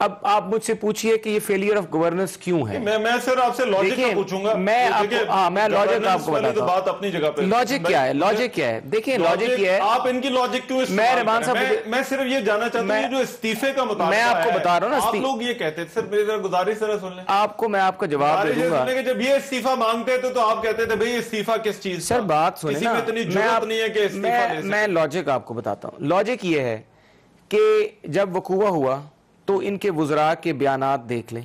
اب آپ مجھ سے پوچھئے کہ یہ فیلئر آف گورننس کیوں ہے؟ میں صرف آپ سے لاجک کا پوچھوں گا. میں لاجک آپ کو بتاتا ہوں. بات اپنی جگہ پہ. لاجک کیا ہے؟ لاجک کیا ہے؟ دیکھیں لاجک کیا ہے. آپ ان کی لاجک کیوں استعمال کریں؟ میں صرف یہ جاننا چاہتا ہوں جو استعفے کا مطالبہ ہے. میں آپ کو بتا رہا ہوں نا. آپ لوگ یہ کہتے تھے, صرف میری طرف گزارش ذرا سن لیں. میں آپ کا جواب دے دوں گا. جب یہ استعفیٰ مانگتے تھے تو آپ کہتے تھے بھئی استعفیٰ کس چیز کا؟ سر بات سنیں نا. کسی میں اتنی جرات نہیں ہے کہ استعفیٰ لے سکتے. میں لاجک آپ کو بتاتا ہوں. لاجک یہ ہے کہ جب وقوع ہوا تو ان کے وزراء کے بیانات دیکھ لیں.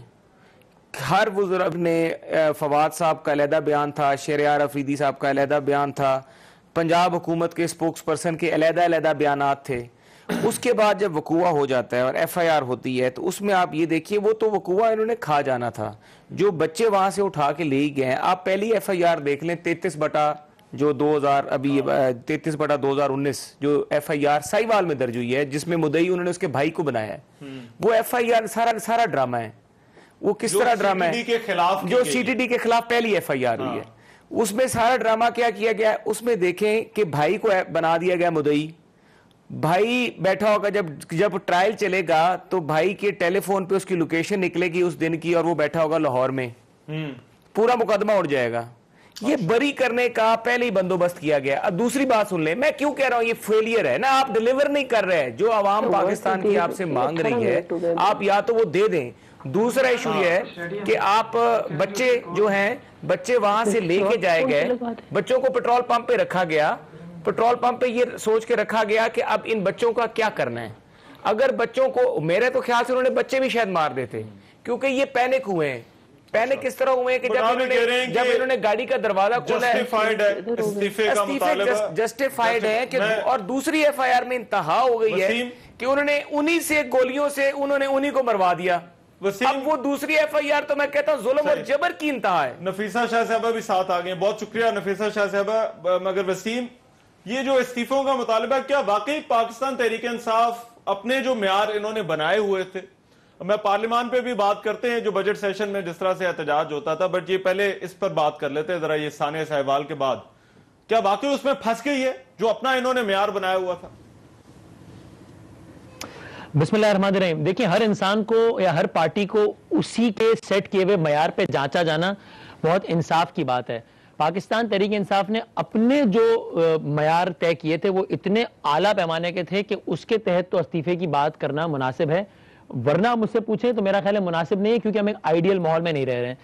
ہر وزراء نے, فواد صاحب کا علیحدہ بیان تھا, شہریار افریدی صاحب کا علیحدہ بیان تھا, پنجاب حکومت کے سپوکس پرسن کے علیحدہ بیانات تھے. اس کے بعد جب وقوع ہو جاتا ہے اور ایف آئی آر ہوتی ہے تو اس میں آپ یہ دیکھیے وہ تو وقوع انہوں نے کھا جانا تھا. جو بچے وہاں سے اٹھا کے لے گئے ہیں, آپ پہلی ایف آئی آر دیکھ لیں 33/2019 جو ایف آئی آر سائیوال میں درج ہوئی ہے, جس میں مدعی انہوں نے اس کے بھائی کو بنایا ہے. وہ ایف آئی آر سارا ڈرامہ ہے. وہ کس طرح ڈرامہ ہے؟ جو سی ٹی ڈی کے خلاف پہلی ایف آئی آر ہوئی ہے, اس میں سارا ڈرامہ کیا کیا گیا ہے. اس میں دیکھیں کہ بھائی کو بنا دیا گیا مدعی. بھائی بیٹھا ہوگا, جب ٹرائل چلے گا تو بھائی کے ٹیلی فون پہ اس کی لوکیشن نکلے گی اس دن کی, اور وہ بیٹھا ہوگا لاہور میں. پورا مقدمہ اڑ جائے گا. یہ بری کرنے کا پہلے ہی بندوبست کیا گیا. اب دوسری بات سن لیں, میں کیوں کہہ رہا ہوں یہ فیلئر ہے نا, آپ ڈیلیور نہیں کر رہے. جو عوام پاکستان کی آپ سے مانگ رہی ہے آپ یا تو وہ دے دیں. دوسرا ایشو یہ ہے کہ آپ بچے جو ہیں, بچے وہاں سے لے کے جائے گئے, بچوں کو پیٹرول پمپ پہ رکھا گیا. پیٹرول پمپ پہ یہ سوچ کے رکھا گیا کہ اب ان بچوں کا کیا کرنا ہے. اگر بچوں کو, میرے تو خیال سے انہوں نے بچے بھی شاید مار دیتے, کیونکہ یہ پینک ہوئے ہیں. پینک کس طرح ہوئے ہیں کہ جب انہوں نے گاڑی کا دروازہ کھولا ہے, جسٹیفائیڈ ہے کہ, اور دوسری ایف آئی آر میں انتہا ہو گئی ہے کہ انہوں نے انہی سے گولیوں سے انہوں نے انہی کو مروا دیا. اب وہ دوسری ایف آئی آر تو میں کہتا ہوں ظلم اور جبر کی انتہا ہے. نفیسہ شاہ صاحبہ بھی ساتھ آ گئے, بہت شکریہ نفیسہ شاہ صاحبہ. مگر وسیم, یہ جو استعفوں کا مطالبہ, کیا واقعی پاکستان تحریک انصاف اپنے جو معیار انہوں نے بنائے ہوئے تھے؟ میں پارلیمان پہ بھی بات کرتے ہیں جو بجٹ سیشن میں جس طرح سے احتجاج ہوتا تھا, بٹ یہ پہلے اس پر بات کر لیتے ہیں ذرا, یہ ثانیہ سہوال کے بعد. کیا واقعی اس میں پھنس گئی ہے جو اپنا انہوں نے معیار بنایا ہوا تھا؟ بسم اللہ الرحمن الرحیم. دیکھیں, ہر انسان کو یا ہر پارٹی کو اسی کے سیٹ کیے ہوئے معیار پہ جانچا جانا بہت انصاف کی بات ہے. پاکستان تحریک انصاف نے اپنے جو معیار طے کیے تھے وہ اتنے اعلیٰ پیمانے کے تھے کہ اس کے تحت تو استعفے کی بات کرنا مناسب ہے. ورنہ مجھ سے پوچھیں تو میرا خیال ہے مناسب نہیں ہے, کیونکہ ہم ایک آئیڈیل ماحول میں نہیں رہ رہے ہیں.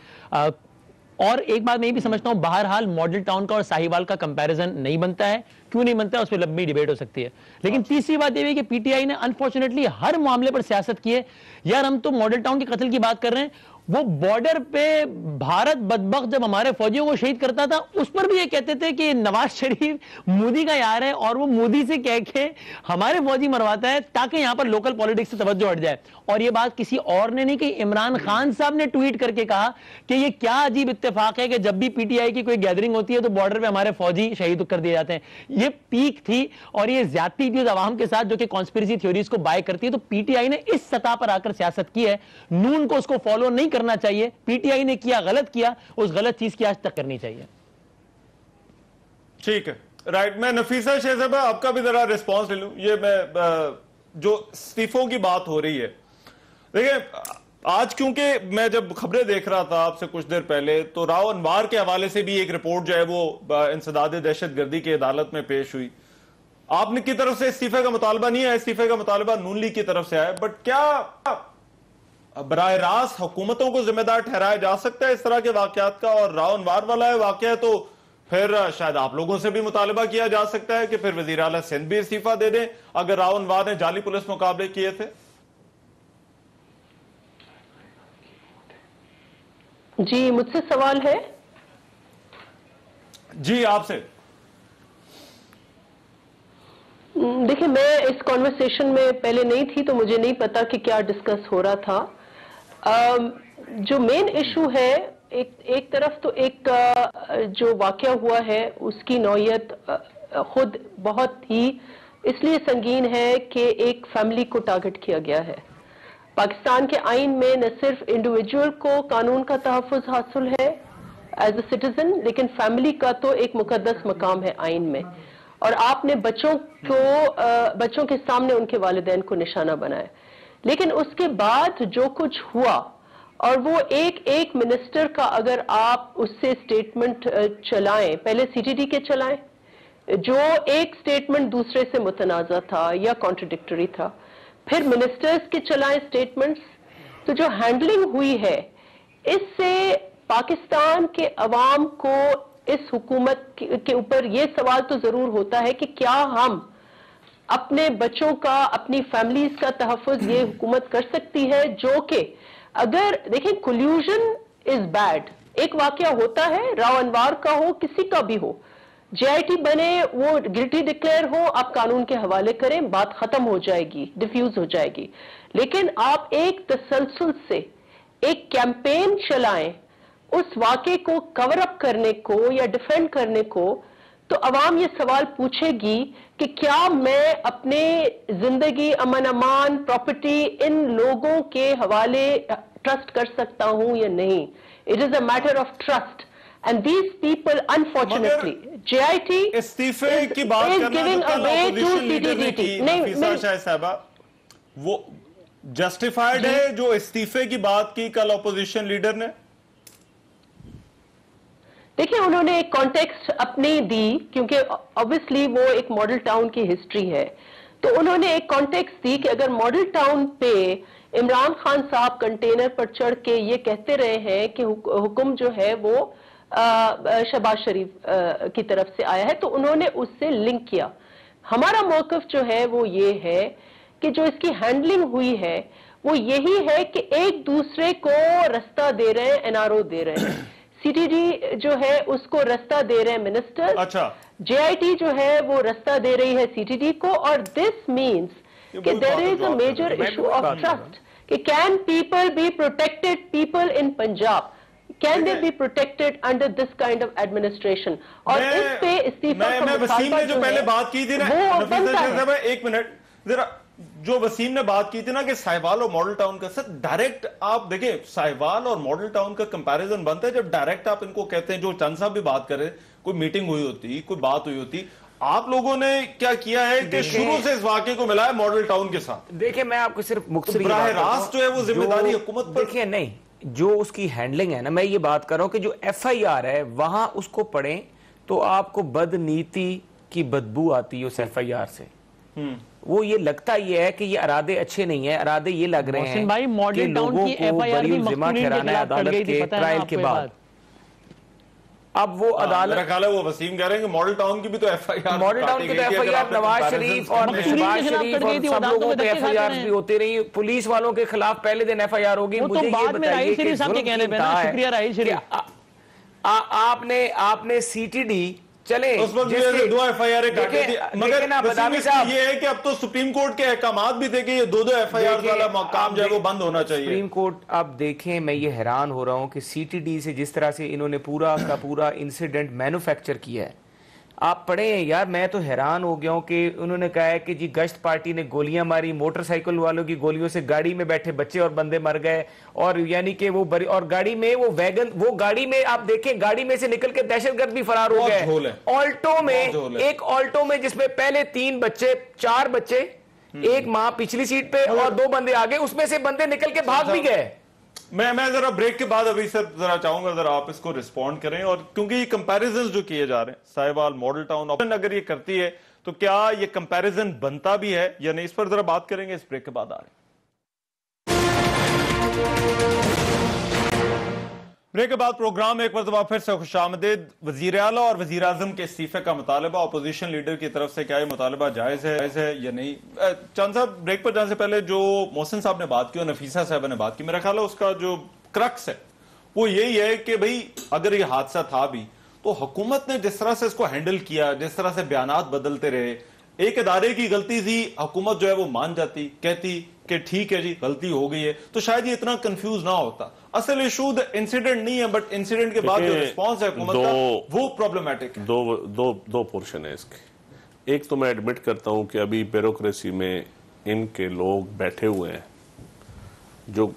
اور ایک بات میں یہ بھی سمجھتا ہوں, بہرحال ماڈل ٹاؤن کا اور ساہیوال کا کمپیریزن نہیں بنتا ہے. کیوں نہیں بنتا ہے اس پہ لمبی ڈیبیٹ ہو سکتی ہے. لیکن تیسری بات یہ ہے کہ پی ٹی آئی نے انفارچونیٹلی ہر معاملے پر سیاست کی ہے. یار ہم تو ماڈل ٹاؤن کے قتل کی بات کر رہے ہیں, وہ بارڈر پہ بھارت بدبخت جب ہمارے فوجیوں کو شہید کرتا تھا اس پر بھی یہ کہتے تھے کہ نواز شریف مودی کا یار ہے, اور وہ مودی سے کہہ کے ہمارے فوجی مرواتا ہے تاکہ یہاں پر لوکل پولیٹکس سے توجہ ہٹ جائے. اور یہ بات کسی اور نے نہیں کہ عمران خان صاحب نے ٹویٹ کر کے کہا کہ یہ کیا عجیب اتفاق ہے کہ جب بھی پی ٹی آئی کی کوئی گیدرنگ ہوتی ہے تو بارڈر پہ ہمارے فوجی شہید کر دیے جاتے ہیں. یہ پیک تھی اور یہ زیادتی تھی اس عوام کے ساتھ جو کہ کانسپیریسی تھیوریز کو بائی کرتی ہے. تو پی ٹی آئی نے اس سطح پر آ کر سیاست کی ہے, نون کو اس کو فالو نہیں کرنا چاہیے. پی ٹی آئی نے کیا, غلط کیا, اس غلط چیز کی آج تک کرنی چاہیے. ٹھیک ہے, رائٹ. میں نفیسہ شاہ صاحبہ آپ کا بھی ذرا ریسپانس لے لوں. یہ میں جو استعفوں کی بات ہو رہی ہے, دیکھیں آج کیونکہ میں جب خبریں دیکھ رہا تھا آپ سے کچھ دیر پہلے, تو راؤ انوار کے حوالے سے بھی ایک رپورٹ جو ہے وہ انسداد دہشت گردی کی عدالت میں پیش ہوئی. آپ نے کی طرف سے استعفے کا مطالبہ نہیں ہے, استعفے کا مطالبہ نون لیگ کی طرف سے آیا, بٹ کیا براہ راست حکومتوں کو ذمہ دار ٹھہرایا جا سکتا ہے اس طرح کے واقعات کا؟ اور راؤ انوار والا ہے واقعہ تو پھر شاید آپ لوگوں سے بھی مطالبہ کیا جا سکتا ہے کہ پھر وزیر اعلیٰ سندھ بھی استعفیٰ دے دیں اگر راؤ انوار نے جعلی پولیس مقابلے کیے تھے. جی مجھ سے سوال ہے. جی آپ سے. دیکھیں میں اس کانورسیشن میں پہلے نہیں تھی تو مجھے نہیں پتا کہ کیا ڈسکس ہو رہا تھا. جو مین ایشو ہے, ایک طرف تو ایک جو واقعہ ہوا ہے اس کی نوعیت خود بہت ہی اس لیے سنگین ہے کہ ایک فیملی کو ٹارگٹ کیا گیا ہے. پاکستان کے آئین میں نہ صرف انڈیویجول کو قانون کا تحفظ حاصل ہے ایز اے سٹیزن, لیکن فیملی کا تو ایک مقدس مقام ہے آئین میں. اور آپ نے بچوں کے سامنے ان کے والدین کو نشانہ بنایا. لیکن اس کے بعد جو کچھ ہوا اور وہ ایک منسٹر کا اگر آپ اس سے سٹیٹمنٹ چلائیں، پہلے سی ٹی ڈی کے چلائیں جو ایک سٹیٹمنٹ دوسرے سے متنازع تھا یا کانٹرڈکٹری تھا، پھر منسٹرز کے چلائیں سٹیٹمنٹس، تو جو ہینڈلنگ ہوئی ہے اس سے پاکستان کے عوام کو اس حکومت کے اوپر یہ سوال تو ضرور ہوتا ہے کہ کیا ہم اپنے بچوں کا، اپنی فیملیز کا تحفظ یہ حکومت کر سکتی ہے؟ جو کہ اگر دیکھیں کلیوژن از بیڈ، ایک واقعہ ہوتا ہے، راؤ انوار کا ہو، کسی کا بھی ہو، جے آئی ٹی بنے، وہ گلٹی ڈکلیئر ہو، آپ قانون کے حوالے کریں، بات ختم ہو جائے گی، ڈیفیوز ہو جائے گی. لیکن آپ ایک تسلسل سے ایک کیمپین چلائیں اس واقعے کو کور اپ کرنے کو یا ڈیفینڈ کرنے کو، تو عوام یہ سوال پوچھے گی کہ کیا میں اپنے زندگی، امن امان، پراپرٹی ان لوگوں کے حوالے ٹرسٹ کر سکتا ہوں یا نہیں. It is a matter of trust. And these people, unfortunately, JIT استعفے کی بات is کرنا giving جو کل away to اپوزیشن لیڈر نے CTBT. کی نفیسہ شاہد صاحبہ، وہ جسٹیفائیڈ ہے جو استعفے کی بات کی کل اپوزیشن لیڈر نے؟ دیکھیں انہوں نے ایک کانٹیکسٹ اپنی دی، کیونکہ obviously وہ ایک ماڈل ٹاؤن کی ہسٹری ہے، تو انہوں نے ایک کانٹیکسٹ دی کہ اگر ماڈل ٹاؤن پہ عمران خان صاحب کنٹینر پر چڑھ کے یہ کہتے رہے ہیں کہ حکم جو ہے وہ شہباز شریف کی طرف سے آیا ہے، تو انہوں نے اس سے لنک کیا. ہمارا موقف جو ہے وہ یہ ہے کہ جو اس کی ہینڈلنگ ہوئی ہے وہ یہی ہے کہ ایک دوسرے کو رستہ دے رہے ہیں، این آر او دے رہے ہیں، سی ٹی ڈی جو ہے اس کو رستہ دے رہے ہیں منسٹر، اچھا جے آئی ٹی جو ہے وہ رستہ دے رہی ہے سی ٹی ڈی کو. اور دس مینس کہ there is a major issue of trust کہ can people be protected, people in Punjab can they be protected under this kind of administration. اور اس پہ استعفیٰ کا میں وسیم نے جو پہلے بات کی تھی نا، نفیسہ شاہد صاحبہ ایک منٹ ذرا، جو وسیم نے بات کی تھی نا کہ ساہیوال اور ماڈل ٹاؤن کا، سر ڈائریکٹ آپ دیکھیں ساہیوال اور ماڈل ٹاؤن کا کمپیریزن بنتا ہے جب ڈائریکٹ آپ ان کو کہتے ہیں، جو چند صاحب بھی بات کر رہے، کوئی میٹنگ ہوئی ہوتی، کوئی بات ہوئی ہوتی. آپ لوگوں نے کیا کیا ہے کہ شروع سے اس واقعے کو ملا ہے ماڈل ٹاؤن کے ساتھ. دیکھیں میں آپ کو صرف مختصر براہ راست جو ہے وہ ذمہ داری حکومت پر. دیکھیں نہیں، جو اس کی ہینڈلنگ ہے نا، میں یہ بات کر رہا ہوں کہ جو ایف آئی آر ہے وہاں اس کو پڑھیں تو آپ کو بد نیتی کی بدبو آتی ہے اس ایف آئی آر سے. وہ یہ لگتا یہ ہے کہ یہ ارادے اچھے نہیں ہیں، ارادے یہ لگ رہے ہیں کہ لوگوں کو بری الزمہ ٹھہرانا ہے عدالت کے ٹرائل کے بعد. اب وہ عدالت میرا خیال ہے وہ وسیم کہہ رہے ہیں کہ ماڈل ٹاؤن کی بھی تو F I R, model town کی تو F I are Nawaz Sharif اور شہباز شریف اور سب لوگوں پہ ایف آئی آر بھی ہوتے رہی. پولیس والوں کے خلاف پہلے دن ایف آئی آر ہوگی. مجھے یہ بتائیے کہ آپ نے سی ٹی ڈی چلے اس وقت دو ایف آئی آر کاٹی تھی، مگر یہ ہے کہ اب تو سپریم کورٹ کے احکامات بھی تھے کہ یہ دو ایف آئی آر والا مقام جو ہے وہ بند ہونا چاہیے. سپریم کورٹ اب دیکھیں، میں یہ حیران ہو رہا ہوں کہ سی ٹی ڈی سے جس طرح سے انہوں نے پورا کا پورا انسیڈنٹ مینوفیکچر کیا ہے. آپ پڑھے ہیں یار، میں تو حیران ہو گیا ہوں کہ انہوں نے کہا ہے کہ جی گشت پارٹی نے گولیاں ماری، موٹر سائیکل والوں کی گولیوں سے گاڑی میں بیٹھے بچے اور بندے مر گئے، اور یعنی کہ وہ اور گاڑی میں وہ ویگن، وہ گاڑی میں آپ دیکھیں گاڑی میں سے نکل کے دہشت گرد بھی فرار ہو گئے. آلٹو میں، ایک آلٹو میں جس میں پہلے 3 بچے، 4 بچے، ایک ماں پچھلی سیٹ پہ اور 2 بندے آگے، اس میں سے بندے نکل کے بھاگ بھی گئے. میں ذرا بریک کے بعد ابھی سر ذرا چاہوں گا ذرا آپ اس کو رسپونڈ کریں، اور کیونکہ یہ کمپیریزنز جو کیے جا رہے ہیں ساہیوال ماڈل ٹاؤن اگر یہ کرتی ہے تو کیا یہ کمپیریزن بنتا بھی ہے یا نہیں، اس پر ذرا بات کریں گے. اس بریک کے بعد آ رہے ہیں. بریک کے بعد پروگرام ایک مرتبہ پھر سے خوش آمدید. وزیر اعلیٰ اور وزیر اعظم کے استعفے کا مطالبہ اپوزیشن لیڈر کی طرف سے، کیا یہ مطالبہ جائز ہے یا نہیں؟ چاند صاحب بریک پر جانے سے پہلے جو محسن صاحب نے بات کی اور نفیسہ صاحبہ نے بات کی، میرا خیال ہے اس کا جو کرکس ہے وہ یہی ہے کہ بھئی اگر یہ حادثہ تھا بھی تو حکومت نے جس طرح سے اس کو ہینڈل کیا، جس طرح سے بیانات بدلتے رہے، ایک ادارے کی غلطی تھی، حکومت جو ہے وہ مان جاتی، کہتی کہ ٹھیک ہے جی غلطی ہو گئی ہے، تو شاید یہ اتنا کنفیوز نہ ہوتا. اصل ایشو انسیڈنٹ نہیں ہے، بٹ انسیڈنٹ کے بعد جو ریسپانس ہے حکومت کا وہ پرابلمٹک ہے. دو پورشن ہے اس کے. ایک تو میں ایڈمٹ کرتا ہوں کہ ابھی بیوروکریسی میں ان کے لوگ بیٹھے ہوئے ہیں، جو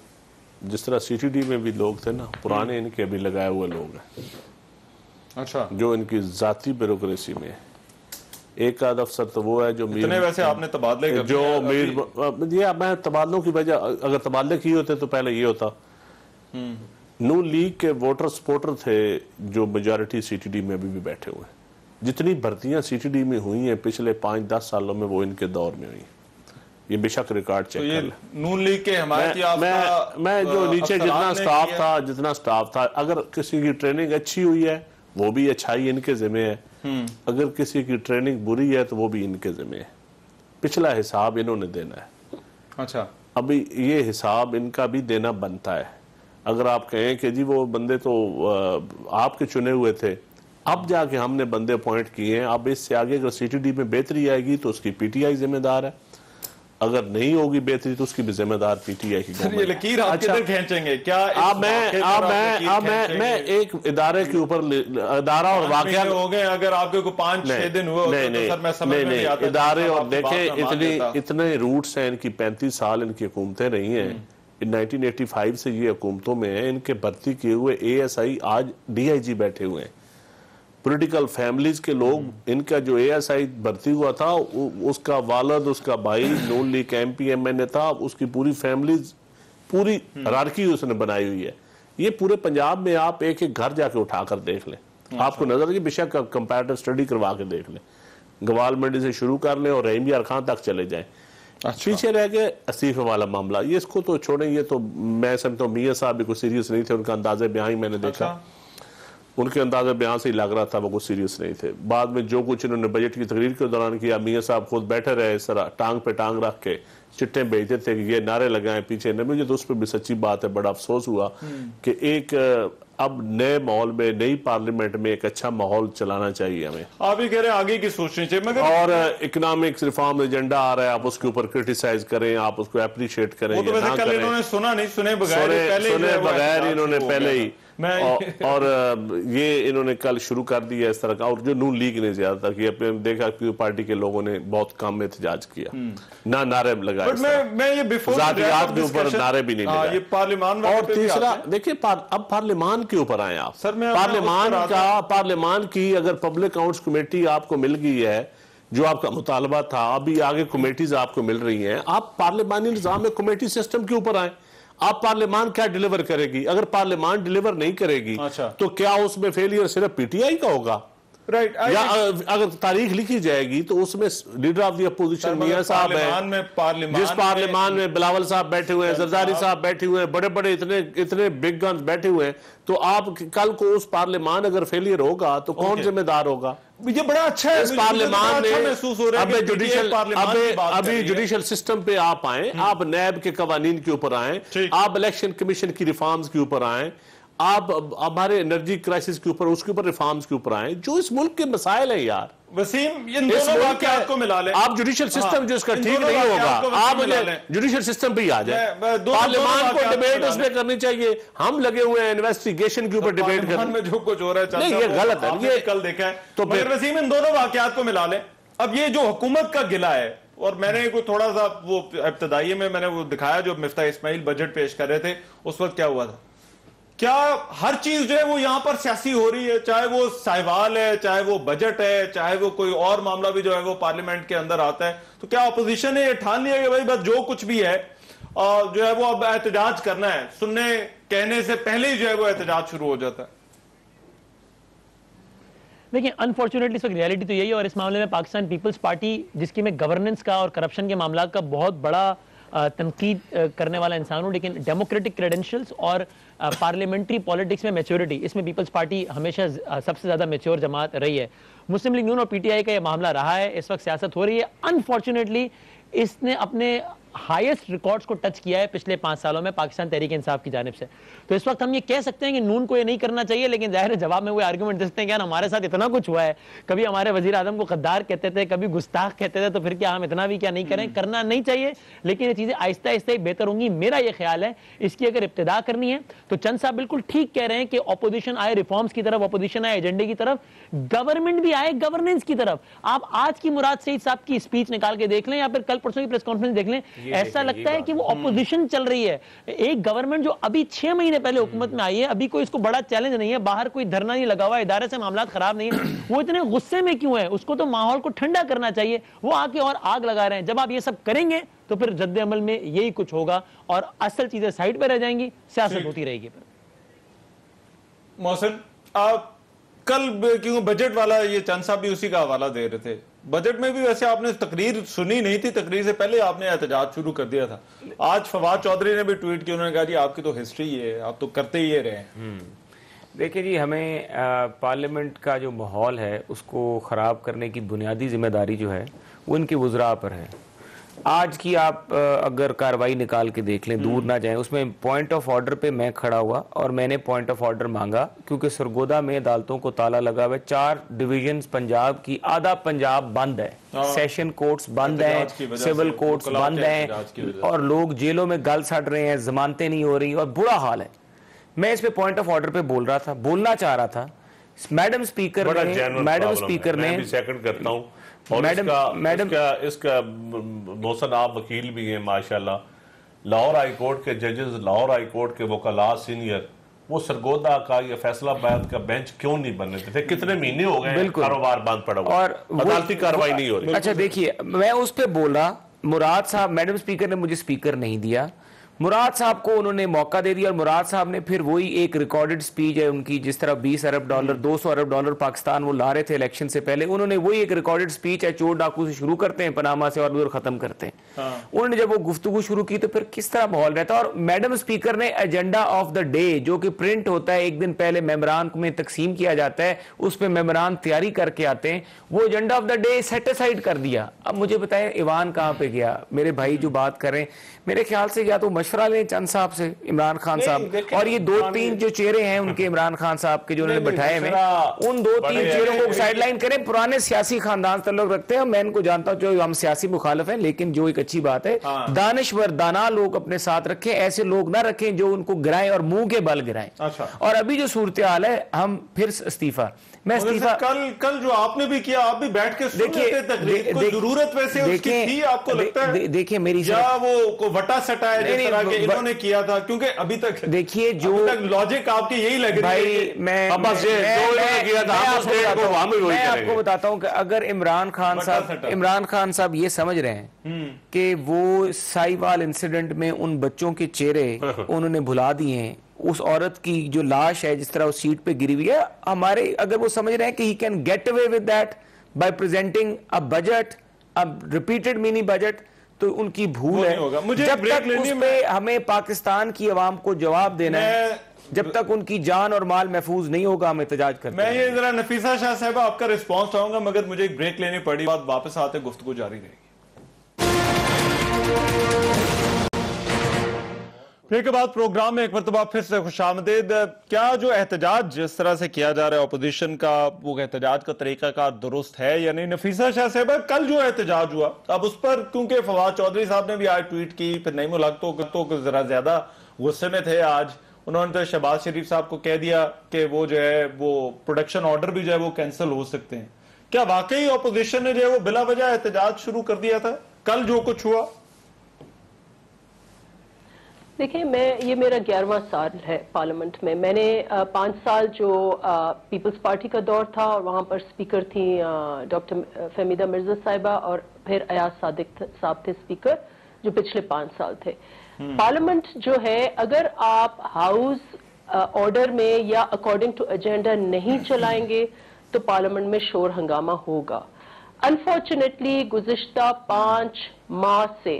جس طرح سی ٹی ڈی میں بھی لوگ تھے نا پرانے، ان کے ابھی لگائے ہوئے لوگ ہیں. اچھا، جو ان کی ذاتی بیوروکریسی میں ایک آدھ افسر تو وہ ہے جو اتنے ویسے آپ نے تبادلے کر جو یہ میں تبادلوں کی وجہ اگر تبادلے کیے ہوتے تو پہلے یہ ہوتا. نون لیگ کے ووٹر سپورٹر تھے جو میجارٹی سی ٹی ڈی میں ابھی بھی بیٹھے ہوئے ہیں. جتنی بھرتیاں سی ٹی ڈی میں ہوئی ہیں پچھلے 5-10 سالوں میں وہ ان کے دور میں ہوئی. یہ بے شک ریکارڈ چیک کر لیں. نون لیگ کے حمایت میں جو نیچے جتنا سٹاف تھا اگر کسی کی ٹریننگ اچھی ہوئی ہے وہ بھی اچھائی ان کے ذمہ ہے, اگر کسی کی ٹریننگ بری ہے تو وہ بھی ان کے ذمہ ہے. پچھلا حساب انہوں نے دینا ہے. اچھا ابھی یہ حساب ان کا بھی دینا بنتا ہے. اگر آپ کہیں کہ جی وہ بندے تو آپ کے چنے ہوئے تھے, اب جا کے ہم نے بندے اپوائنٹ کیے ہیں, اب اس سے آگے اگر سی ٹی ڈی میں بہتری آئے گی تو اس کی پی ٹی آئی ذمہ دار ہے, اگر نہیں ہوگی بہتری تو اس کی بھی ذمہ دار پی ٹی آئی کی گورنمنٹ. یہ لکیر آپ کدھر کھینچیں گے کیا؟ میں ایک ادارے کے اوپر ادارہ اور واقعہ ہو گئے, اگر آپ کے کوئی 5-6 دن ہوئے تو سر میں سمجھ میں نہیں آتا. ادارے اور دیکھیں اتنے روٹس ہیں ان کی, 35 سال ان کی حکومتیں رہی ہیں. 1985 سے یہ حکومتوں میں ہیں, ان کے بھرتی کیے ہوئے اے ایس آئی آج ڈی آئی جی بیٹھے ہوئے ہیں. پولیٹیکل فیملیز کے لوگ, ان کا جو اے ایس آئی بھرتی ہوا تھا اس کا والد, اس کا بھائی نون league M P M N A تھا, اس کی پوری فیملیز پوری ہرارکی اس نے بنائی ہوئی ہے. یہ پورے پنجاب میں آپ ایک ایک گھر جا کے اٹھا کر دیکھ لیں, آپ کو نظر بے شک کمپیریٹو اسٹڈی کروا کے دیکھ لیں. گوال منڈی سے شروع کر لیں اور رحیم یار خان تک چلے جائیں. پیچھے رہ گئے استعفے والا معاملہ, یہ اس کو تو چھوڑیں, یہ تو میں سمجھتا ہوں میاں صاحب بھی کوئی سیریس نہیں تھے. ان کا انداز بیان ہی میں نے دیکھا, ان کے انداز بیان سے ہی لگ رہا تھا وہ کوئی سیریس نہیں تھے. بعد میں جو کچھ انہوں نے بجٹ کی تقریر کے دوران کیا, میاں صاحب خود بیٹھے رہے اس طرح ٹانگ پہ ٹانگ رکھ کے چٹیں بھیجتے تھے کہ یہ نعرے لگائیں پیچھے. مجھے تو اس پہ بھی سچی بات ہے, بڑا افسوس ہوا کہ ایک اب نئے ماحول میں, نئی پارلیمنٹ میں ایک اچھا ماحول چلانا چاہیے ہمیں. آپ ہی کہہ رہے ہیں آگے کی سوچنی چاہیے, مگر اور اکنامکس ریفارم ایجنڈا آ رہا ہے, آپ اس کے اوپر کرٹیسائز کریں, آپ اس کو اپریشیٹ کریں. وہ تو ویسے کل انہوں نے سنا نہیں, سنے بغیر انہوں نے پہلے ہی, اور یہ انہوں نے کل شروع کر دیا اس طرح کا. اور جو نون لیگ نے زیادہ تر کیا, دیکھا کہ پارٹی کے لوگوں نے بہت کم احتجاج کیا, نہ نعرے لگائے, ذاتیات کے اوپر نعرے بھی نہیں لگائے. اور تیسرا دیکھیں, اب پارلیمان کے اوپر آئے آپ. پارلیمان کی اگر پبلک اکاؤنٹس کمیٹی آپ کو مل گئی ہے, جو آپ کا مطالبہ تھا, ابھی آگے کمیٹیز آپ کو مل رہی ہیں, آپ پارلیمانی نظام میں کمیٹی سسٹم کے اوپر آئیں. آپ پارلیمان کیا ڈیلیور کرے گی؟ اگر پارلیمان ڈیلیور نہیں کرے گی تو کیا اس میں فیلئر صرف پی ٹی آئی کا ہوگا؟ یا اگر تاریخ لکھی جائے گی تو اس میں لیڈر آف دی اپوزیشن میاں صاحب ہیں, جس پارلیمان میں بلاول صاحب بیٹھے ہوئے ہیں, زرداری صاحب بیٹھے ہوئے ہیں, بڑے بڑے اتنے بگ گنز بیٹھے ہوئے ہیں, تو آپ کل کو اس پارلیمان اگر فیلئر ہوگا تو کون ذمہ دار ہوگا؟ یہ بڑا اچھا ہے, اس پارلیمان میں ابھی جوڈیشل سسٹم پہ آپ آئیں, آپ نیب کے قوانین کے اوپر آئیں, آپ الیکشن کمیشن کی ریفارمز کے اوپر آئیں, آپ ہمارے انرجی کرائسس کے اوپر, اس کے اوپر ریفارمز کے اوپر آئیں, جو اس ملک کے مسائل ہیں یار. وسیم, ان دونوں واقعات کو ملا لیں. آپ جوڈیشل سسٹم جو اس کا ٹھیک نہیں ہوگا, آپ جوڈیشل سسٹم پہ ہی آ جائیں. پارلیمان کو ڈیبیٹ اس میں کرنی چاہیے. ہم لگے ہوئے ہیں انویسٹیگیشن کے اوپر ڈیبیٹ کرنے میں, جو کچھ ہو رہا ہے نہیں, یہ غلط ہے. یہ کل دیکھا ہے. تو مگر وسیم, ان دونوں واقعات کو ملا لیں. اب یہ جو حکومت کا گلہ ہے, اور میں نے کوئی تھوڑا سا وہ ابتدائی میں نے وہ دکھایا جو مفتاح اسماعیل بجٹ پیش کر رہے تھے, اس وقت کیا ہوا تھا. کیا ہر چیز جو ہے وہ یہاں پر سیاسی ہو رہی ہے, چاہے وہ سائیوال ہے, چاہے وہ بجٹ ہے, چاہے وہ کوئی اور معاملہ بھی جو ہے وہ پارلیمنٹ کے اندر آتا ہے, تو کیا اپوزیشن نے یہ ٹھان لیا کہ بھائی بس جو کچھ بھی ہے جو ہے وہ اب احتجاج کرنا ہے, سننے کہنے سے پہلے ہی جو ہے وہ احتجاج شروع ہو جاتا ہے؟ دیکھیں, انفارچونیٹلی اس وقت ریالٹی تو یہی ہے, اور اس معاملے میں پاکستان پیپلز پارٹی, جس کی میں گورننس کا اور کرپشن کے معاملات کا بہت بڑا تنقید کرنے والا انسان ہوں, لیکن ڈیموکریٹک کریڈنشلز اور پارلیمنٹری پالیٹکس میں میچورٹی, اس میں پیپلز پارٹی ہمیشہ سب سے زیادہ میچور جماعت رہی ہے. مسلم لیگ نون اور پی ٹی آئی کا یہ معاملہ رہا ہے, اس وقت سیاست ہو رہی ہے. انفارچونیٹلی اس نے اپنے ہائیسٹ ریکارڈز کو ٹچ کیا ہے پچھلے 5 سالوں میں پاکستان تحریک انصاف کی جانب سے. تو اس وقت ہم یہ کہہ سکتے ہیں کہ نون کو یہ نہیں کرنا چاہیے, لیکن ظاہر جواب میں وہ آرگومنٹ دیتے ہیں کہ ہمارے ساتھ اتنا کچھ ہوا ہے, کبھی ہمارے وزیر اعظم کو غدار کہتے تھے, کبھی گستاخ کہتے تھے, تو پھر کیا ہم اتنا بھی کیا نہیں کریں؟ کرنا نہیں چاہیے, لیکن یہ چیزیں آہستہ آہستہ ہی بہتر ہوں گی. میرا یہ خیال ہے اس کی اگر ابتدا کرنی ہے تو چند صاحب بالکل ٹھیک کہہ رہے ہیں کہ اپوزیشن آئے ریفارمز کی طرف, اپوزیشن آئے ایجنڈے کی طرف, گورنمنٹ بھی آئے گورننس کی طرف. آپ آج کی مراد سعید صاحب کی اسپیچ نکال کے دیکھ لیں, یا پھر کل پرسوں کی پریس کانفرنس دیکھ لیں, ایسا لگتا ہے کہ وہ اپوزیشن چل رہی ہے. ایک گورنمنٹ جو ابھی 6 مہینے پہلے حکومت میں آئی ہے, ابھی کوئی اس کو بڑا چیلنج نہیں ہے, باہر کوئی دھرنا نہیں لگا ہوا, ادارے سے معاملات خراب نہیں ہیں, وہ اتنے غصے میں کیوں ہے؟ اس کو تو ماحول کو ٹھنڈا کرنا چاہیے. وہ آ کے اور آگ لگا رہے ہیں. جب آپ یہ سب کریں گے تو پھر جد عمل میں یہی کچھ ہوگا اور اصل چیزیں سائڈ پہ رہ جائیں گی, سیاست ہوتی رہے گی. محسن, آپ کل کیوں بجٹ والا یہ چند صاحب بھی اسی کا حوالہ دے رہے تھے, بجٹ میں بھی ویسے آپ نے تقریر سنی نہیں تھی, تقریر سے پہلے آپ نے احتجاج شروع کر دیا تھا. آج فواد چودھری نے بھی ٹویٹ کیا, انہوں نے کہا جی آپ کی تو ہسٹری ہے, آپ تو کرتے ہی رہے ہیں. دیکھیں جی, ہمیں پارلیمنٹ کا جو ماحول ہے اس کو خراب کرنے کی بنیادی ذمہ داری جو ہے وہ ان کے وزراء پر ہے. آج کی آپ اگر کاروائی نکال کے دیکھ لیں, دور نہ جائیں, اس میں پوائنٹ آف آرڈر پہ میں کھڑا ہوا اور میں نے پوائنٹ آف آرڈر مانگا کیونکہ سرگودا میں عدالتوں کو تالا لگا ہوا ہے. 4 ڈویژنز پنجاب کی, آدھا پنجاب بند ہے, سیشن کورٹس بند ہیں, سول کورٹس بند ہیں, اور لوگ جیلوں میں گل سڑ رہے ہیں, ضمانتیں نہیں ہو رہی اور برا حال ہے. میں اس پہ پوائنٹ آف آرڈر پہ بولنا چاہ رہا تھا. میڈم اسپیکر نے سیکنڈ کرتا ہوں, اور اس کا محسن آپ وکیل بھی ہیں ماشاءاللہ, لاہور ہائی کورٹ کے ججز, لاہور ہائی کورٹ کے وکلاء سینئر, وہ سرگودا کا یا فیصلہ آباد کا بینچ کیوں نہیں بننے دیتے؟ کتنے مہینے ہو گئے کاروبار بند پڑا ہوا, اور عدالتی کاروائی نہیں ہو رہی. اچھا دیکھیے, میں اس پہ بولا, مراد صاحب, میڈم اسپیکر نے مجھے اسپیکر نہیں دیا, مراد صاحب کو انہوں نے موقع دے دیا, اور مراد صاحب نے پھر وہی ایک ریکارڈڈ سپیچ ہے ان کی, جس طرح $20 ارب 200 ارب ڈالر پاکستان وہ لا رہے تھے الیکشن سے پہلے, انہوں نے وہی ایک ریکارڈڈ سپیچ ہے, چور ڈاکو سے شروع کرتے ہیں پناما سے اور ادھر ختم کرتے ہیں. انہوں نے جب وہ گفتگو شروع کی تو پھر کس طرح ماحول رہتا. اور میڈم اسپیکر نے ایجنڈا آف دا ڈے جو کہ پرنٹ ہوتا ہے, ایک دن پہلے ممبران میں تقسیم کیا جاتا ہے, اس پہ ممبران تیاری کر کے آتے ہیں, وہ agenda of the day set aside کر دیا. اب مجھے بتائیں ایوان کہاں پہ گیا؟ میرے بھائی جو بات کر رہے ہیں, میرے خیال سے یا تو مشورہ لیں چند صاحب سے, عمران خان صاحب, اور یہ 2-3 جو چہرے ہیں ان کے عمران خان صاحب کے جو انہوں نے بٹھائے ہیں, ان 2-3 چہروں کو سائیڈ لائن کریں. پرانے سیاسی خاندان سے تعلق رکھتے ہیں, میں ان کو جانتا ہوں, جو ہم سیاسی مخالف ہیں, لیکن جو ایک اچھی بات ہے, دانشور دانا لوگ اپنے ساتھ رکھیں, ایسے لوگ نہ رکھیں جو ان کو گرائیں اور منہ کے بل گرائیں. اور ابھی جو صورتحال ہے, ہم پھر استعفیٰ, میں استعفیٰ کل جو آپ نے بھی کیا, آپ بھی بیٹھ کے سن لیتے تقریر, کوئی ضرورت ویسے اس کی تھی آپ کو لگتا ہے؟ دیکھیں میری یا وہ وٹا سٹا ہے جس طرح کہ انہوں نے کیا تھا, کیونکہ ابھی تک دیکھیے جو لاجک آپ کی یہی لگ رہی ہے. میں آپ کو بتاتا ہوں کہ اگر عمران خان صاحب یہ سمجھ رہے ہیں کہ وہ سائیوال انسیڈنٹ میں ان بچوں کے چہرے انہوں نے بھلا دیے ہیں, اس عورت کی جو لاش ہے جس طرح اس سیٹ پہ گری ہوئی ہے, ہمارے اگر وہ سمجھ رہے ہیں کہ he can get away with that by presenting a budget, a repeated mini budget, تو ان کی بھول ہے. جب تک اس پہ ہمیں پاکستان کی عوام کو جواب دینا ہے, جب تک ان کی جان اور مال محفوظ نہیں ہوگا, ہم احتجاج کرتے ہیں. میں یہ ذرا نفیسہ شاہ صاحبہ آپ کا رسپانس چاہوں گا, مگر مجھے ایک بریک لینی پڑی, بعد واپس آتے گفتگو جاری رہے گی. بریک کے بعد پروگرام میں ایک مرتبہ پھر سے خوش آمدید. کیا جو احتجاج جس طرح سے کیا جا رہا ہے اپوزیشن کا, وہ احتجاج کا طریقہ کار درست ہے یا نہیں؟ نفیسہ شاہ صاحبہ, کل جو احتجاج ہوا, اب اس پر کیونکہ فواد چودھری صاحب نے بھی آج ٹویٹ کی, پھر نئی ملاقاتوں کو ذرا زیادہ غصے میں تھے آج, انہوں نے تو شہباز شریف صاحب کو کہہ دیا کہ وہ جو ہے وہ پروڈکشن آرڈر بھی جو ہے وہ کینسل ہو سکتے ہیں. کیا واقعی اپوزیشن نے جو ہے وہ بلا وجہ احتجاج شروع کر دیا تھا کل جو کچھ ہوا؟ دیکھیں, یہ میرا 11واں سال ہے پارلیمنٹ میں. میں نے 5 سال جو پیپلز پارٹی کا دور تھا, اور وہاں پر سپیکر تھی ڈاکٹر فہمیدہ مرزا صاحبہ, اور پھر ایاز صادق صاحب تھے سپیکر, جو پچھلے 5 سال تھے. پارلیمنٹ جو ہے, اگر آپ ہاؤس آرڈر میں یا اکارڈنگ ٹو ایجنڈا نہیں چلائیں گے تو پارلیمنٹ میں شور ہنگامہ ہوگا. انفارچونیٹلی گزشتہ 5 ماہ سے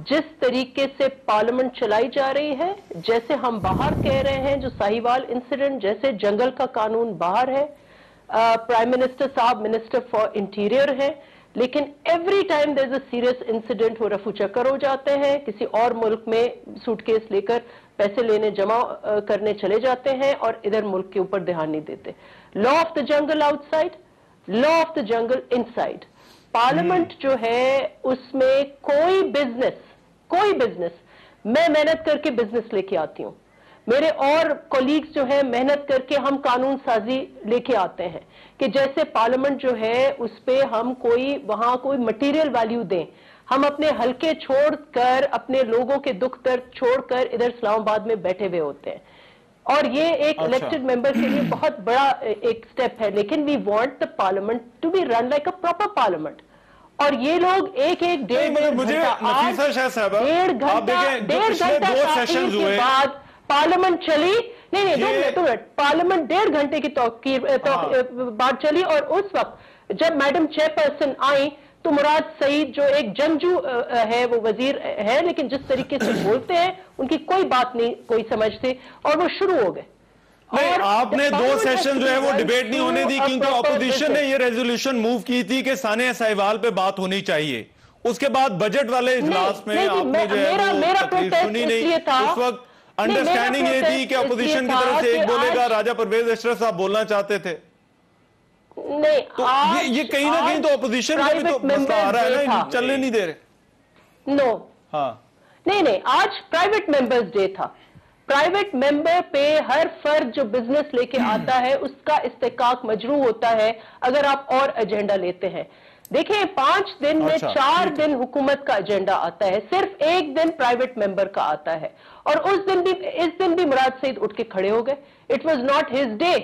جس طریقے سے پارلیمنٹ چلائی جا رہی ہے, جیسے ہم باہر کہہ رہے ہیں, جو ساہیوال انسیڈنٹ, جیسے جنگل کا قانون باہر ہے, پرائم منسٹر صاحب منسٹر فار انٹیریئر ہیں, لیکن every time there is a serious incident, وہ رفو چکر ہو جاتے ہیں, کسی اور ملک میں سوٹ کیس لے کر پیسے لینے جمع کرنے چلے جاتے ہیں, اور ادھر ملک کے اوپر دھیان نہیں دیتے. لا آف دا جنگل out side, law of the جنگل ان سائڈ. پارلیمنٹ جو ہے اس میں کوئی بزنس, میں محنت کر کے بزنس لے کے آتی ہوں, میرے اور کولیگز جو ہیں محنت کر کے ہم قانون سازی لے کے آتے ہیں, کہ جیسے پارلیمنٹ جو ہے اس پہ ہم وہاں کوئی مٹیریل ویلیو دیں. ہم اپنے حلقے چھوڑ کر, اپنے لوگوں کے دکھ درد چھوڑ کر ادھر اسلام آباد میں بیٹھے ہوئے ہوتے ہیں, اور یہ ایک الیکٹڈ ممبر کے لیے بہت بڑا ایک سٹیپ ہے. لیکن we want the parliament to be run like a proper parliament, اور یہ لوگ ایک ڈیڑھ گھنٹے کے بعد پارلیمنٹ چلی, نہیں 2 منٹ, پارلیمنٹ 1.5 گھنٹے کی بات چلی, اور اس وقت جب میڈم چیئر پرسن آئیں تو مراد سعید جو ایک جنگجو ہے, وہ وزیر ہے لیکن جس طریقے سے بولتے ہیں ان کی کوئی بات نہیں کوئی سمجھتے, اور وہ شروع ہو گئے. آپ نے 2 سیشن جو ہے وہ ڈیبیٹ نہیں ہونے دی, کیونکہ اپوزیشن نے یہ ریزولوشن موو کی تھی کہ ثانیہ سہیوال پہ بات ہونی چاہیے. اس کے بعد بجٹ والے اجلاس میں آپ نے جو ہے وہ تقریر سنی نہیں. اس وقت انڈرسٹینڈنگ یہ تھی کہ اپوزیشن کی طرف سے ایک بولے گا, راجہ پرویز اشرف صاحب بولنا چاہتے تھے. نہیں, یہ کہیں نہ کہیں تو اپوزیشن کا بھی تو مسئلہ آ رہا ہے نا, چلنے نہیں دے رہے. نو, نہیں, آج پرائیویٹ ممبرز ڈے تھا. پرائیویٹ ممبر پہ ہر فرد جو بزنس لے کے آتا ہے اس کا استحقاق مجروح ہوتا ہے اگر آپ اور ایجنڈا لیتے ہیں. دیکھیں 5 دن میں 4 دن حکومت کا ایجنڈا آتا ہے, صرف 1 دن پرائیویٹ ممبر کا آتا ہے, اور اس دن بھی مراد سعید اٹھ کے کھڑے ہو گئے. It was not his day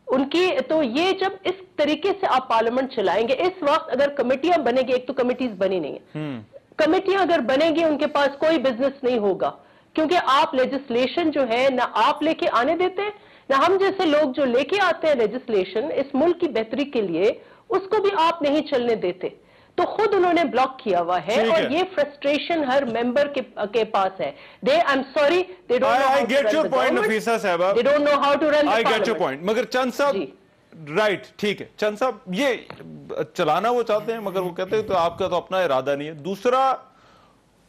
ان کی. تو یہ جب اس طریقے سے آپ پارلیمنٹ چلائیں گے, اس وقت اگر کمیٹیاں بنے گی, ایک تو کمیٹیز بنی نہیں ہیں, کمیٹیاں اگر بنے گی ان کے پاس کوئی بزنس نہیں ہوگا, کیونکہ آپ لیجسلیشن جو ہے نہ آپ لے کے آنے دیتے, نہ ہم جیسے لوگ جو لے کے آتے ہیں لیجسلیشن اس ملک کی بہتری کے لیے, اس کو بھی آپ نہیں چلنے دیتے. تو خود انہوں نے بلاک کیا ہوا ہے, اور یہ فرسٹریشن ہر ممبر کے پاس ہے. I'm sorry, they don't know how to run the government. They don't know how to run the I get your parliament. point. مگر چند صاحب رائٹ, ٹھیک ہے, چند صاحب یہ چلانا وہ چاہتے ہیں, مگر وہ کہتے ہیں تو آپ کا تو اپنا ارادہ نہیں ہے. دوسرا,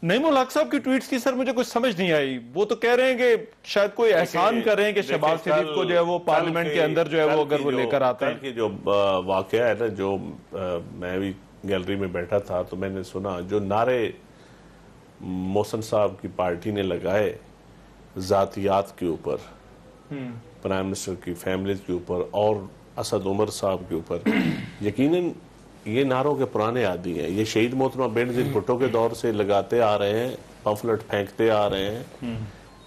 نعیم الحق صاحب کی ٹویٹس کی سر مجھے کچھ سمجھ نہیں آئی. وہ تو کہہ رہے ہیں کہ شاید کوئی احسان کر رہے ہیں کہ شہباز شریف کو جو ہے وہ پارلیمنٹ کے اندر جو ہے وہ اگر وہ لے کر آتے ہیں. جو واقعہ ہے نا, جو میں بھی گیلری میں بیٹھا تھا تو میں نے سنا جو نعرے محسن صاحب کی پارٹی نے لگائے ذاتیات کے اوپر, پرائم منسٹر کی فیملیز کے اوپر اور اسد عمر صاحب کے اوپر, یقیناً یہ نعروں کے پرانے عادی ہیں. یہ شہید محترمہ بینظیر بھٹو کے دور سے لگاتے آ رہے ہیں, پمفلٹ پھینکتے آ رہے ہیں.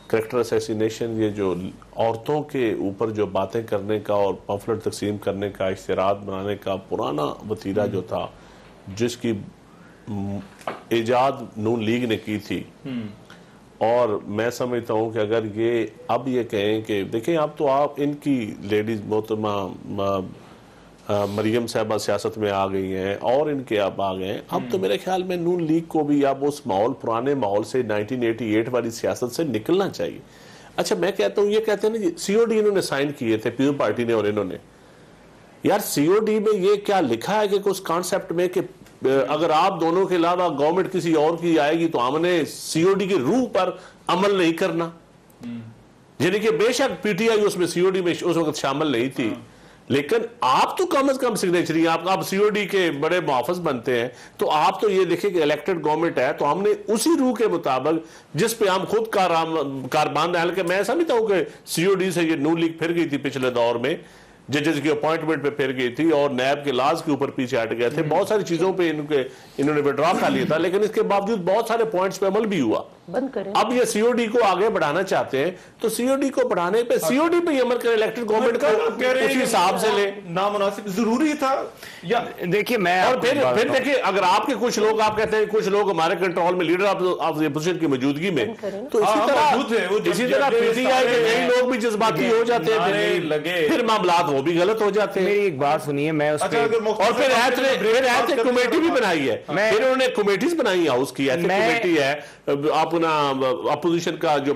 کریکٹر اسیسینیشن, یہ جو عورتوں کے اوپر جو باتیں کرنے کا اور پمفلٹ تقسیم کرنے کا, اشتہارات بنانے کا پرانا وتیرہ جو تھا, جس کی ایجاد نون لیگ نے کی تھی. اور میں سمجھتا ہوں کہ اگر یہ اب یہ کہیں کہ دیکھیں اب تو آپ ان کی لیڈیز محترمہ مریم صاحبہ سیاست میں آ گئی ہیں اور ان کے اب آ گئے ہیں, اب تو میرے خیال میں نون لیگ کو بھی اب اس ماحول, پرانے ماحول سے 1988 والی سیاست سے نکلنا چاہیے. اچھا میں کہتا ہوں, یہ کہتے ہیں نا سی او ڈی انہوں نے سائن کیے تھے پیپلز پارٹی نے اور انہوں نے, یار سی او ڈی میں یہ کیا لکھا ہے کہ اس کانسیپٹ میں کہ اگر آپ دونوں کے علاوہ گورنمنٹ کسی اور کی آئے گی تو ہم نے سی او ڈی کی روح پر عمل نہیں کرنا. یعنی کہ بے شک پی ٹی آئی اس میں سی او ڈی میں اس وقت شامل نہیں تھی, لیکن آپ تو کم از کم سگنیچری, آپ سی او ڈی کے بڑے محافظ بنتے ہیں, تو آپ تو یہ دیکھیں کہ الیکٹڈ گورنمنٹ ہے, تو ہم نے اسی روح کے مطابق جس پہ ہم خود کاربان رہے. کہ میں سمجھتا ہوں کہ سی او ڈی سے یہ نون لیگ پھر گئی تھی پچھلے دور میں, ججز کی اپوائنٹمنٹ پہ پھر گئی تھی, اور نیب کے لاز کے اوپر پیچھے ہٹ گئے تھے, بہت ساری چیزوں پہ انہوں نے وڈرا کر لیا تھا, لیکن اس کے باوجود بہت سارے پوائنٹس پہ عمل بھی ہوا. اب یہ سی او ڈی کو آگے بڑھانا چاہتے ہیں, تو سی او ڈی کو بڑھانے پہ سی او ڈی پہ یہ عمل کرے, الیکٹڈ گورنمنٹ کا اسی حساب سے لے. نامناسب ضروری تھا یا دیکھیں میں, اور پھر دیکھیں اگر آپ کے کچھ لوگ, آپ کہتے ہیں کچھ لوگ ہمارے کنٹرول میں, لیڈر آف اپوزیشن کی موجودگی میں, تو اسی طرح پی ٹی آئی کے کئی لوگ بھی جذباتی ہو جاتے ہیں, پھر معاملات وہ بھی غلط ہو جاتے ہیں. میری ایک بات سنیے, میں اس پہ, اور پھر ایتھ نے کمیٹی بھی بنائی ہے, پھر انہوں نے کمیٹیز بنائی, ہاؤس کی ایتھ کمیٹی ہے, اپنا اپوزیشن کا جو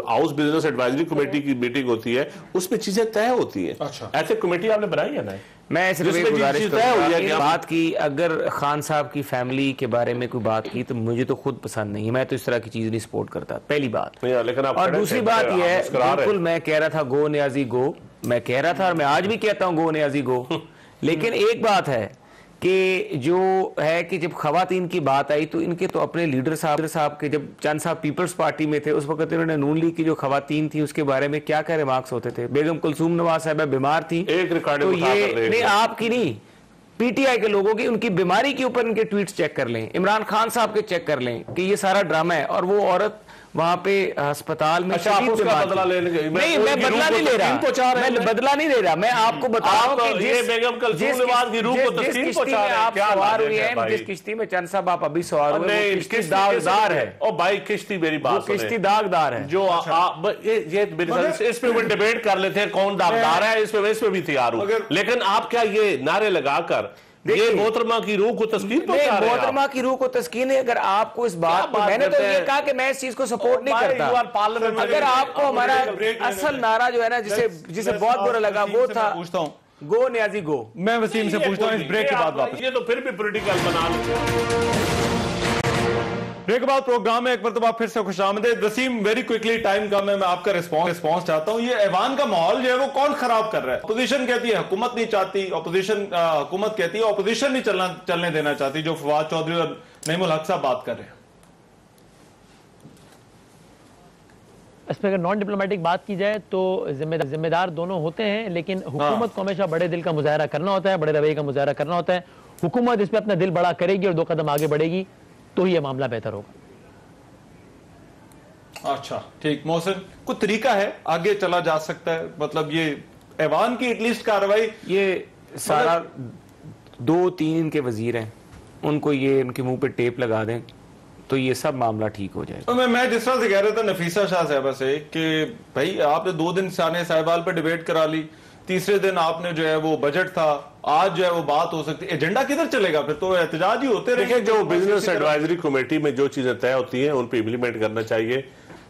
ہاؤس بزنس ایڈوائزری کمیٹی کی میٹنگ ہوتی ہے, اس میں چیزیں طے ہوتی ہیں. ایتھ کمیٹی آپ نے بنائی ہے نا, میں صرف ایک گزارش کرتا ہوں, بات کی اگر خان صاحب کی فیملی کے بارے میں کوئی بات کی تو مجھے تو خود پسند نہیں ہے, میں تو اس طرح کی چیز نہیں سپورٹ کرتا, پہلی بات. اور دوسری بات یہ ہے, بالکل میں کہہ رہا تھا گو نیازی گو, میں کہہ رہا تھا اور میں آج بھی کہتا ہوں گو نیازی گو, لیکن ایک بات ہے کہ جو ہے کہ جب خواتین کی بات آئی تو ان کے تو اپنے لیڈر صاحب کے, جب چند صاحب پیپلز پارٹی میں تھے اس وقت انہوں نے نون لیگ کی جو خواتین تھی اس کے بارے میں کیا کیا ریمارکس ہوتے تھے. بیگم کلثوم نواز صاحبہ بیمار تھی, ایک ریکارڈ تو یہ نہیں آپ کی نہیں, پی ٹی آئی کے لوگوں کی ان کی بیماری کے اوپر ان کے ٹویٹس چیک کر لیں, عمران خان صاحب کے چیک کر لیں کہ یہ سارا ڈرامہ ہے, اور وہ عورت وہاں پہ ہسپتال میں آپ اس کا بدلہ لینے گئے؟ نہیں, میں بدلہ نہیں لے رہا, میں بدلہ نہیں لے رہا, میں آپ کو بتا رہا ہوں کہ یہ بیگم کلثوم نواز کی روح کو تسکین پہنچا رہے ہیں. آپ سوار ہوئے ہیں, جس کشتی میں چند صاحب آپ ابھی سوار ہوئے ہیں, کشتی داغدار ہے. او بھائی کشتی میری بات سنیں, کشتی داغدار ہے. جو یہ اس پہ وہ ڈیبیٹ کر لیتے ہیں کون داغدار ہے, اس پہ بھی تیار ہوں, لیکن آپ کیا یہ نعرے لگا کر یہ محترمہ کی روح کو تسکین پہنچا رہے ہیں؟ محترمہ کی روح کو تسکین ہے. اگر آپ کو اس بات کو, میں نے تو یہ کہا کہ میں اس چیز کو سپورٹ نہیں کرتا. اگر آپ کو ہمارا اصل نعرہ جو ہے نا جسے بہت برا لگا وہ تھا گو نیازی گو. میں وسیم سے پوچھتا ہوں اس بریک کے بعد واپس. یہ تو پھر بھی پولیٹیکل بنا لیتے. بریک کے بعد پروگرام میں ایک مرتبہ پھر سے خوش آمدید. وسیم, ویری کوئکلی, ٹائم کم ہے, میں آپ کا ریسپانس چاہتا ہوں. یہ ایوان کا ماحول جو ہے وہ کون خراب کر رہا ہے؟ اپوزیشن کہتی ہے حکومت نہیں چاہتی, حکومت کہتی ہے اپوزیشن نہیں چلنے دینا چاہتی, جو فواد چودھری اور نعیم الحق صاحب بات کر رہے ہیں. اس پہ اگر نان ڈپلومیٹک بات کی جائے تو ذمہ دار دونوں ہوتے ہیں, لیکن حکومت کو ہمیشہ بڑے دل کا مظاہرہ کرنا ہوتا ہے, بڑے رویے کا مظاہرہ کرنا ہوتا ہے. حکومت اس پہ اپنا دل بڑا کرے گی اور 2 قدم آگے بڑھے گی تو ہی یہ معاملہ بہتر ہوگا. اچھا ٹھیک. محسن, کوئی طریقہ ہے آگے چلا جا سکتا ہے؟ مطلب یہ ایوان کی ایٹ لیسٹ کارروائی, یہ سارا 2-3 ان کے وزیر ہیں, ان کو یہ ان کے منہ پہ ٹیپ لگا دیں تو یہ سب معاملہ ٹھیک ہو جائے گا. میں جس طرح سے کہہ رہا تھا نفیسہ شاہ صاحبہ سے کہ بھائی آپ نے 2 دن سانے صاحبال پہ ڈیبیٹ کرا لی, تیسرے دن آپ نے جو ہے وہ بجٹ تھا, آج جو ہے وہ بات ہو سکتی, ایجنڈا کدھر چلے گا؟ پھر تو احتجاج ہی ہوتے رہے. دیکھیں جو بزنس ایڈوائزری کمیٹی میں جو چیزیں طے ہوتی ہیں ان پہ امپلیمنٹ کرنا چاہیے.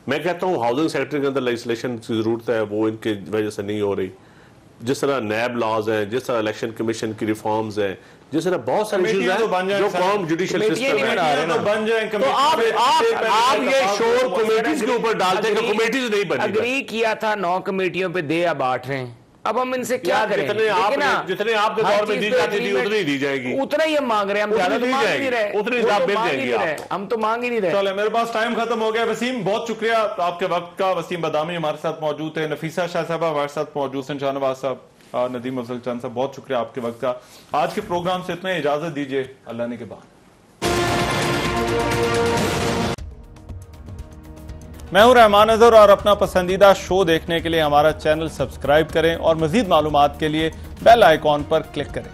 میں کہتا ہوں ہاؤسنگ سیکٹر کے اندر لیجسلیشن کی ضرورت ہے, وہ ان کی وجہ سے نہیں ہو رہی. جس طرح نیب لاز ہیں, جس طرح الیکشن کمیشن کی ریفارمز ہیں, جس طرح بہت ساری چیزیں ہیں جو قوم جوڈیشل سسٹم ہے, تو آپ یہ شور کمیٹیز کے اوپر ڈالتے ہیں کہ کمیٹیز نہیں بنی. اگری کیا تھا 9 کمیٹیوں پہ دے, اب 8 ہیں. اب ہم ان سے کیا کریں؟ جتنے آپ کے دور میں دی جاتی تھی اتنی دی جائے گی, اتنا ہی ہم مانگ رہے ہیں, ہم زیادہ تو مانگ نہیں رہے, اتنی مل جائے گی, ہم تو مانگ ہی نہیں رہے. چلے میرے پاس ٹائم ختم ہو گیا. وسیم بہت شکریہ آپ کے وقت کا. وسیم بادامی ہمارے ساتھ موجود ہے, نفیسہ شاہ صاحبہ ہمارے ساتھ موجود ہیں, شاہ نواز صاحب, ندیم افضل چند صاحب, بہت شکریہ آپ کے وقت کا. آج کے پروگرام سے اتنے اجازت دیجیے, اللہ نے کے بعد. میں ہوں رحمان اظہر, اور اپنا پسندیدہ شو دیکھنے کے لیے ہمارا چینل سبسکرائب کریں اور مزید معلومات کے لیے بیل آئیکن پر کلک کریں.